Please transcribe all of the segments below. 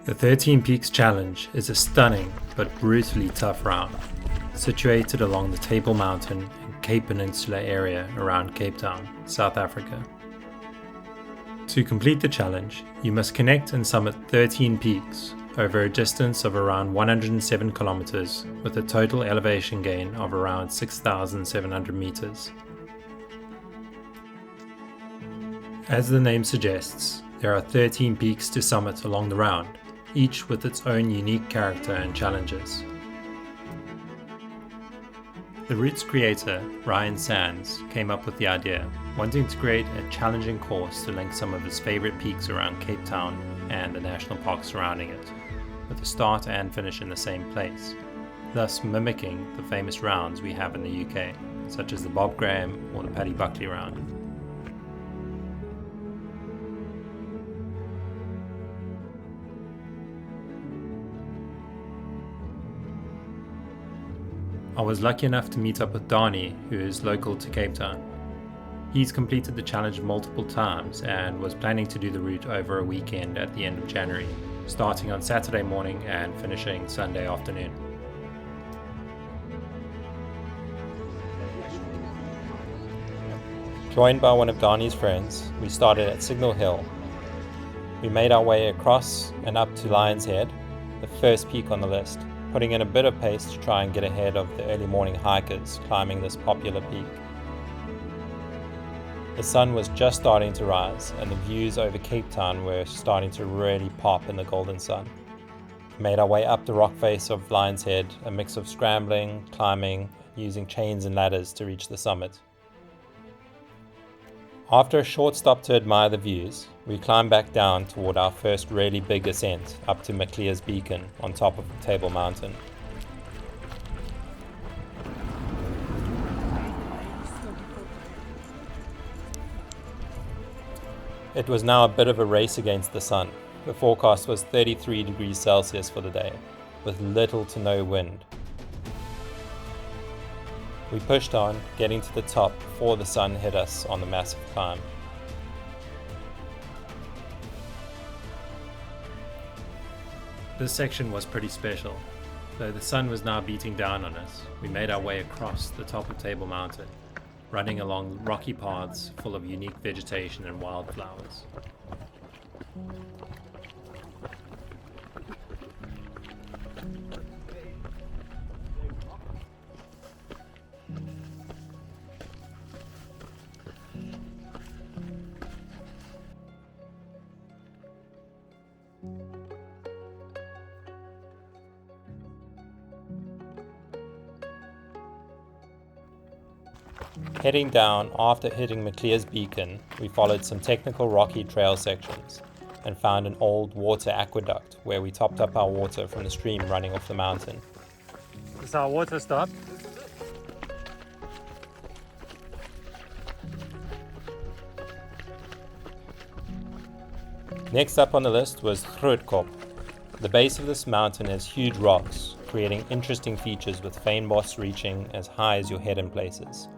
The 13 Peaks Challenge is a stunning but brutally tough round, situated along the Table Mountain and Cape Peninsula area around Cape Town, South Africa. To complete the challenge, you must connect and summit 13 peaks over a distance of around 107 kilometers with a total elevation gain of around 6,700 meters. As the name suggests, there are 13 peaks to summit along the round, each with its own unique character and challenges. The route's creator, Ryan Sands, came up with the idea, wanting to create a challenging course to link some of his favorite peaks around Cape Town and the national park surrounding it, with a start and finish in the same place, thus mimicking the famous rounds we have in the UK, such as the Bob Graham or the Paddy Buckley round. I was lucky enough to meet up with Danie, who is local to Cape Town. He's completed the challenge multiple times and was planning to do the route over a weekend at the end of January, starting on Saturday morning and finishing Sunday afternoon. Joined by one of Danie's friends, we started at Signal Hill. We made our way across and up to Lion's Head, the first peak on the list, putting in a bit of pace to try and get ahead of the early morning hikers climbing this popular peak. The sun was just starting to rise and the views over Cape Town were starting to really pop in the golden sun. We made our way up the rock face of Lion's Head, a mix of scrambling, climbing, using chains and ladders to reach the summit. After a short stop to admire the views, we climbed back down toward our first really big ascent up to Maclear's beacon on top of Table Mountain. It was now a bit of a race against the sun. The forecast was 33 degrees Celsius for the day, with little to no wind. We pushed on, getting to the top before the sun hit us on the massive climb. This section was pretty special. Though the sun was now beating down on us, we made our way across the top of Table Mountain, running along rocky paths full of unique vegetation and wildflowers. Heading down after hitting Maclear's beacon, we followed some technical rocky trail sections and found an old water aqueduct where we topped up our water from the stream running off the mountain. Is our water stopped? Next up on the list was Grootkop. The base of this mountain has huge rocks, creating interesting features with fynbos reaching as high as your head in places.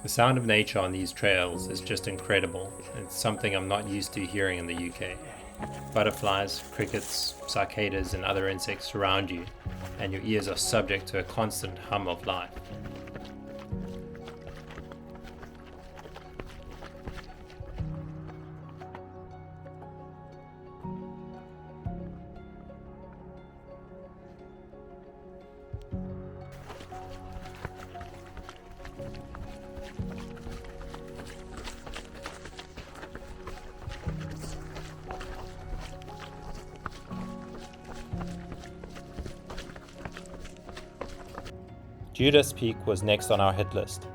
The sound of nature on these trails is just incredible. It's something I'm not used to hearing in the UK. Butterflies, crickets, cicadas and other insects surround you, and your ears are subject to a constant hum of life. Judas Peak was next on our hit list,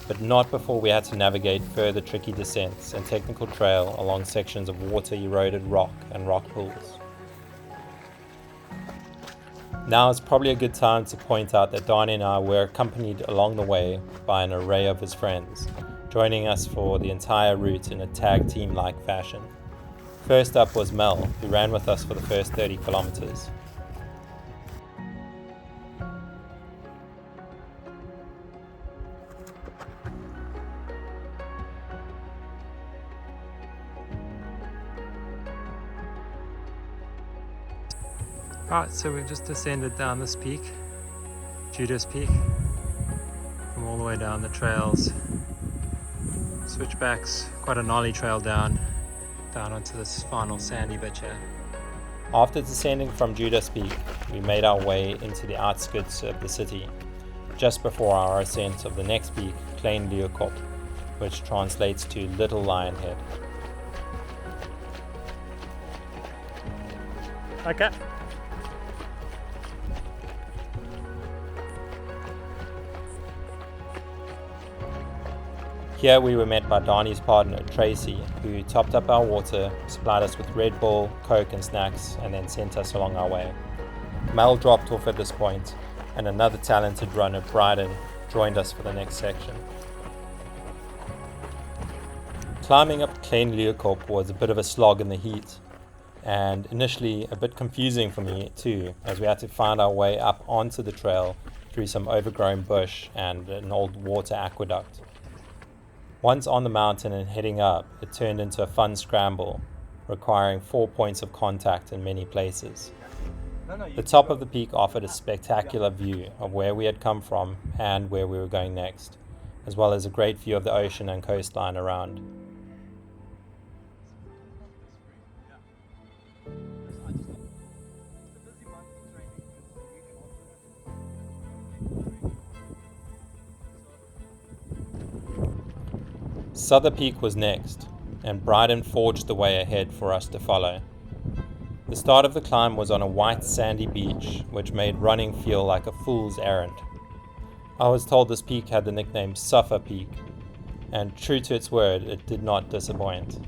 but not before we had to navigate further tricky descents and technical trail along sections of water-eroded rock and rock pools. Now is probably a good time to point out that Danie and I were accompanied along the way by an array of his friends, joining us for the entire route in a tag team-like fashion. First up was Mel, who ran with us for the first 30 kilometers. Alright, so we've just descended down this peak, Judas Peak, from all the way down the trails, switchbacks, quite a gnarly trail down onto this final sandy bit here. After descending from Judas Peak, we made our way into the outskirts of the city, just before our ascent of the next peak, Klein, which translates to Little Lion Head. Okay. Here we were met by Danie's partner, Tracy, who topped up our water, supplied us with Red Bull, Coke and snacks, and then sent us along our way. Mel dropped off at this point, and another talented runner, Bryden, joined us for the next section. Climbing up Klein was a bit of a slog in the heat, and initially a bit confusing for me too, as we had to find our way up onto the trail through some overgrown bush and an old water aqueduct. Once on the mountain and heading up, it turned into a fun scramble, requiring 4 points of contact in many places. The top of the peak offered a spectacular view of where we had come from and where we were going next, as well as a great view of the ocean and coastline around. Suther Peak was next, and Bryden forged the way ahead for us to follow. The start of the climb was on a white sandy beach, which made running feel like a fool's errand. I was told this peak had the nickname Suther Peak, and true to its word, it did not disappoint.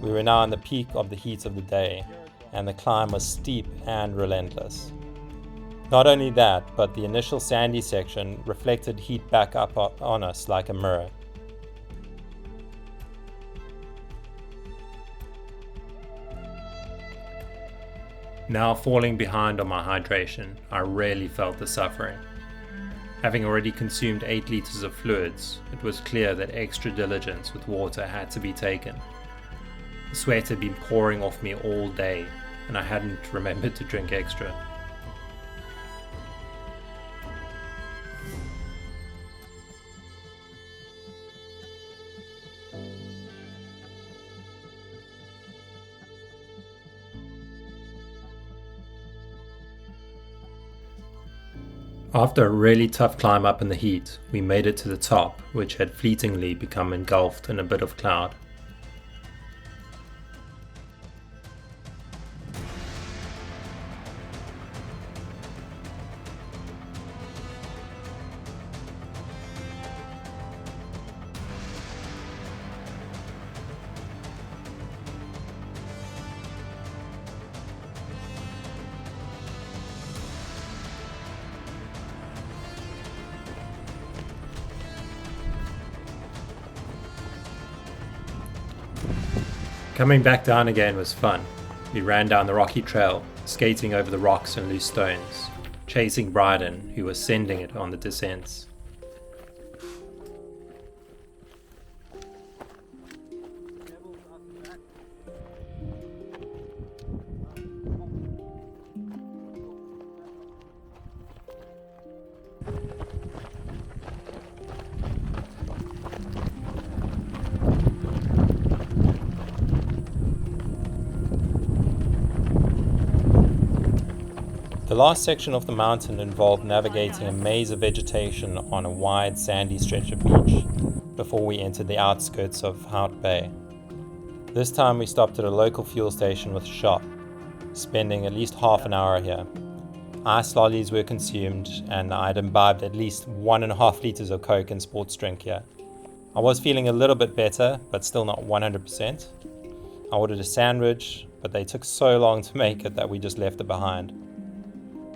We were now in the peak of the heat of the day, and the climb was steep and relentless. Not only that, but the initial sandy section reflected heat back up on us like a mirror. Now falling behind on my hydration, I really felt the suffering. Having already consumed 8 liters of fluids, it was clear that extra diligence with water had to be taken. The sweat had been pouring off me all day, and I hadn't remembered to drink extra. After a really tough climb up in the heat, we made it to the top, which had fleetingly become engulfed in a bit of cloud. Coming back down again was fun. We ran down the rocky trail, skating over the rocks and loose stones, chasing Bryden, who was sending it on the descents. The last section of the mountain involved navigating a maze of vegetation on a wide sandy stretch of beach before we entered the outskirts of Hout Bay. This time we stopped at a local fuel station with a shop, spending at least half an hour here. Ice lollies were consumed and I'd imbibed at least 1.5 liters of Coke and sports drink here. I was feeling a little bit better, but still not 100%. I ordered a sandwich, but they took so long to make it that we just left it behind.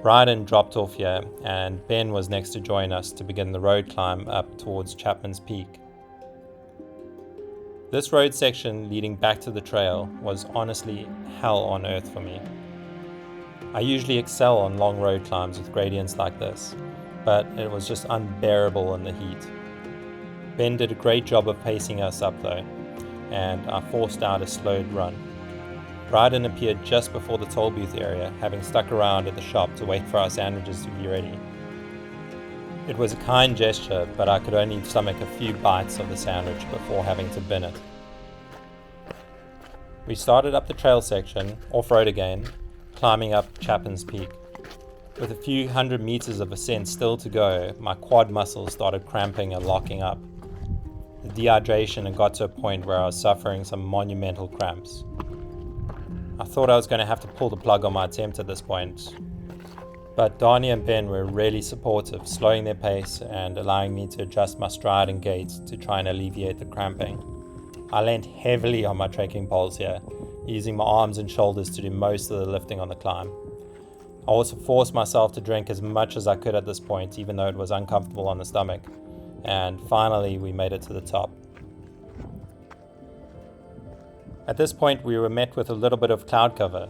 Bryden dropped off here, and Ben was next to join us to begin the road climb up towards Chapmans Peak. This road section leading back to the trail was honestly hell on earth for me. I usually excel on long road climbs with gradients like this, but it was just unbearable in the heat. Ben did a great job of pacing us up though, and I forced out a slowed run. Bryden appeared just before the toll booth area, having stuck around at the shop to wait for our sandwiches to be ready. It was a kind gesture, but I could only stomach a few bites of the sandwich before having to bin it. We started up the trail section, off-road again, climbing up Chapmans Peak. With a few hundred meters of ascent still to go, my quad muscles started cramping and locking up. The dehydration had got to a point where I was suffering some monumental cramps. I thought I was going to have to pull the plug on my attempt at this point, but Danie and Ben were really supportive, slowing their pace and allowing me to adjust my stride and gait to try and alleviate the cramping. I leant heavily on my trekking poles here, using my arms and shoulders to do most of the lifting on the climb. I also forced myself to drink as much as I could at this point, even though it was uncomfortable on the stomach, and finally we made it to the top. At this point we were met with a little bit of cloud cover.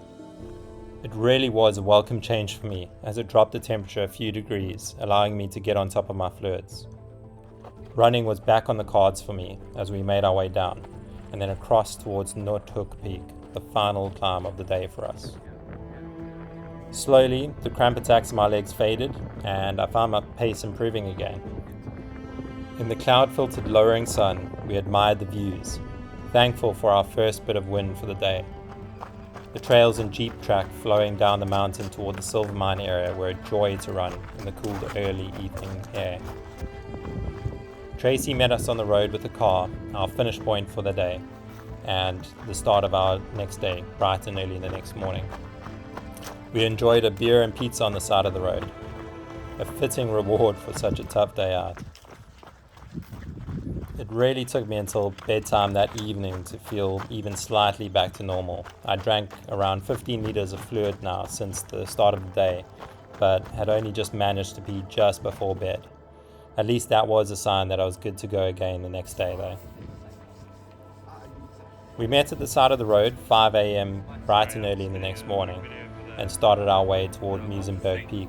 It really was a welcome change for me, as it dropped the temperature a few degrees, allowing me to get on top of my fluids. Running was back on the cards for me as we made our way down, and then across towards Noordhoek Peak, the final climb of the day for us. Slowly, the cramp attacks in my legs faded, and I found my pace improving again. In the cloud-filtered lowering sun, we admired the views, thankful for our first bit of wind for the day. The trails and jeep track flowing down the mountain toward the silver mine area were a joy to run in the cool early evening air. Tracy met us on the road with the car, our finish point for the day, and the start of our next day, bright and early the next morning. We enjoyed a beer and pizza on the side of the road, a fitting reward for such a tough day out. It really took me until bedtime that evening to feel even slightly back to normal. I drank around 15 liters of fluid now since the start of the day, but had only just managed to pee just before bed. At least that was a sign that I was good to go again the next day though. We met at the side of the road, 5 a.m. bright and early in the next morning, and started our way toward Muizenberg Peak.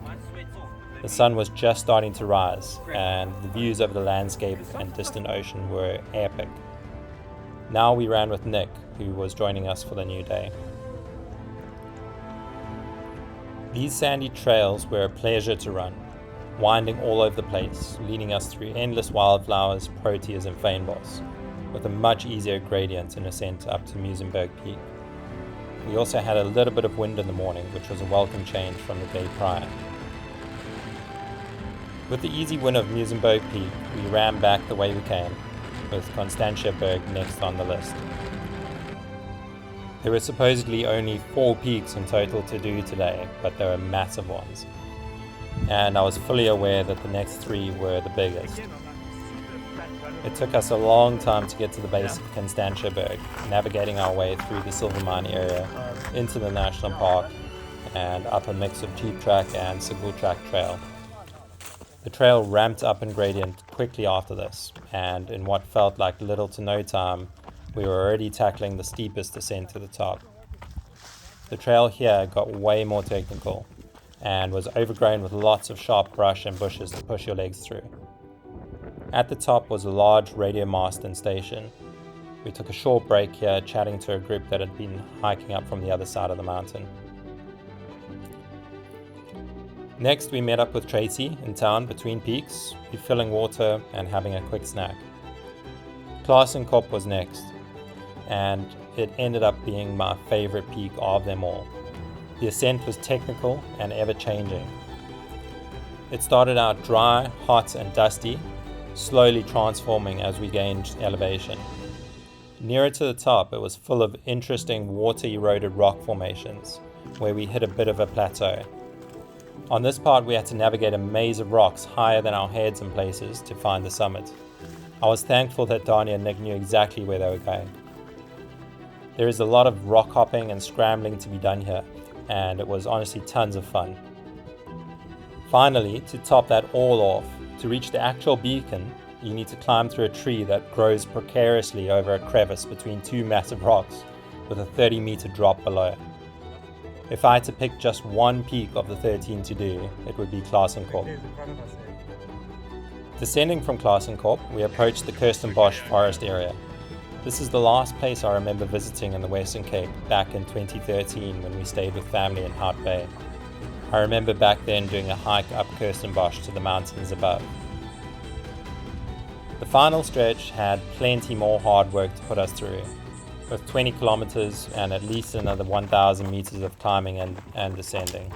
The sun was just starting to rise, and the views over the landscape and distant ocean were epic. Now we ran with Nick, who was joining us for the new day. These sandy trails were a pleasure to run, winding all over the place, leading us through endless wildflowers, proteas and fynbos, with a much easier gradient in ascent up to Muizenberg Peak. We also had a little bit of wind in the morning, which was a welcome change from the day prior. With the easy win of Muizenberg Peak, we ran back the way we came, with Constantia berg next on the list. There were supposedly only 4 peaks in total to do today, but they were massive ones, and I was fully aware that the next 3 were the biggest. It took us a long time to get to the base of Constantia berg, navigating our way through the silver mine area, into the national park, and up a mix of jeep track and single track trail. The trail ramped up in gradient quickly after this, and in what felt like little to no time, we were already tackling the steepest ascent to the top. The trail here got way more technical, and was overgrown with lots of sharp brush and bushes to push your legs through. At the top was a large radio mast and station. We took a short break here, chatting to a group that had been hiking up from the other side of the mountain. Next, we met up with Tracy in town between peaks, refilling water and having a quick snack. Klassenkop was next, and it ended up being my favorite peak of them all. The ascent was technical and ever-changing. It started out dry, hot and dusty, slowly transforming as we gained elevation. Nearer to the top, it was full of interesting water-eroded rock formations, where we hit a bit of a plateau. On this part, we had to navigate a maze of rocks higher than our heads in places to find the summit. I was thankful that Danie and Nick knew exactly where they were going. There is a lot of rock hopping and scrambling to be done here, and it was honestly tons of fun. Finally, to top that all off, to reach the actual beacon, you need to climb through a tree that grows precariously over a crevice between two massive rocks with a 30-meter drop below. If I had to pick just one peak of the 13 to do, it would be Klassenkop. Descending from Klassenkop, we approached the Kirstenbosch forest area. This is the last place I remember visiting in the Western Cape back in 2013 when we stayed with family in Hout Bay. I remember back then doing a hike up Kirstenbosch to the mountains above. The final stretch had plenty more hard work to put us through, with 20 kilometers and at least another 1,000 meters of climbing and descending.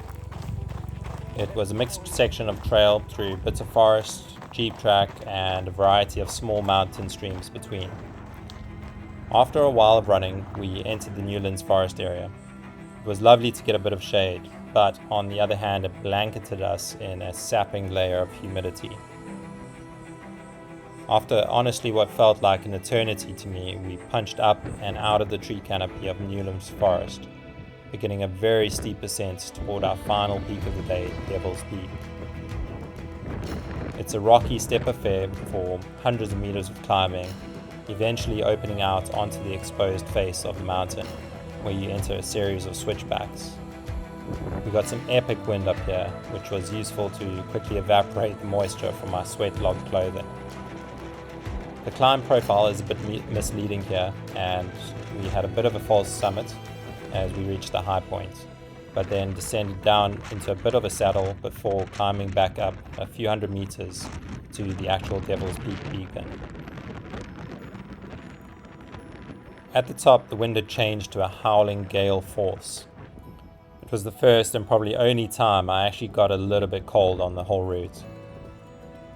It was a mixed section of trail through bits of forest, jeep track, and a variety of small mountain streams between. After a while of running, we entered the Newlands forest area. It was lovely to get a bit of shade, but on the other hand, it blanketed us in a sapping layer of humidity. After honestly what felt like an eternity to me, we punched up and out of the tree canopy of Newlands forest, beginning a very steep ascent toward our final peak of the day, Devil's Peak. It's a rocky step affair for hundreds of meters of climbing, eventually opening out onto the exposed face of the mountain, where you enter a series of switchbacks. We got some epic wind up here, which was useful to quickly evaporate the moisture from our sweat-logged clothing. The climb profile is a bit misleading here, and we had a bit of a false summit as we reached the high point, but then descended down into a bit of a saddle before climbing back up a few hundred meters to the actual Devil's Peak beacon. At the top, the wind had changed to a howling gale force. It was the first and probably only time I actually got a little bit cold on the whole route.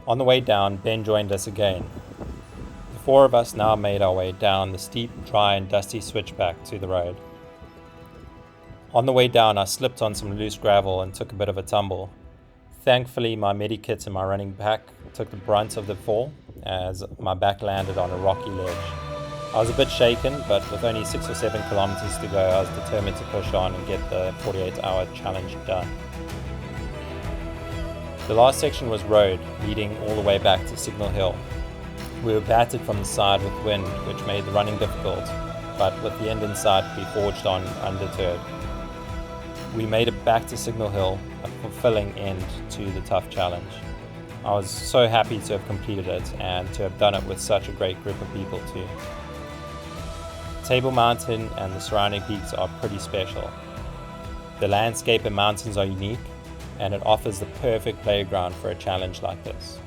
On the way down, Ben joined us again. The four of us now made our way down the steep, dry and dusty switchback to the road. On the way down, I slipped on some loose gravel and took a bit of a tumble. Thankfully, my medikit and my running pack took the brunt of the fall as my back landed on a rocky ledge. I was a bit shaken, but with only 6 or 7 kilometers to go, I was determined to push on and get the 48-hour challenge done. The last section was road, leading all the way back to Signal Hill. We were battered from the side with wind, which made the running difficult, but with the end in sight, we forged on undeterred. We made it back to Signal Hill, a fulfilling end to the tough challenge. I was so happy to have completed it and to have done it with such a great group of people too. Table Mountain and the surrounding peaks are pretty special. The landscape and mountains are unique, and it offers the perfect playground for a challenge like this.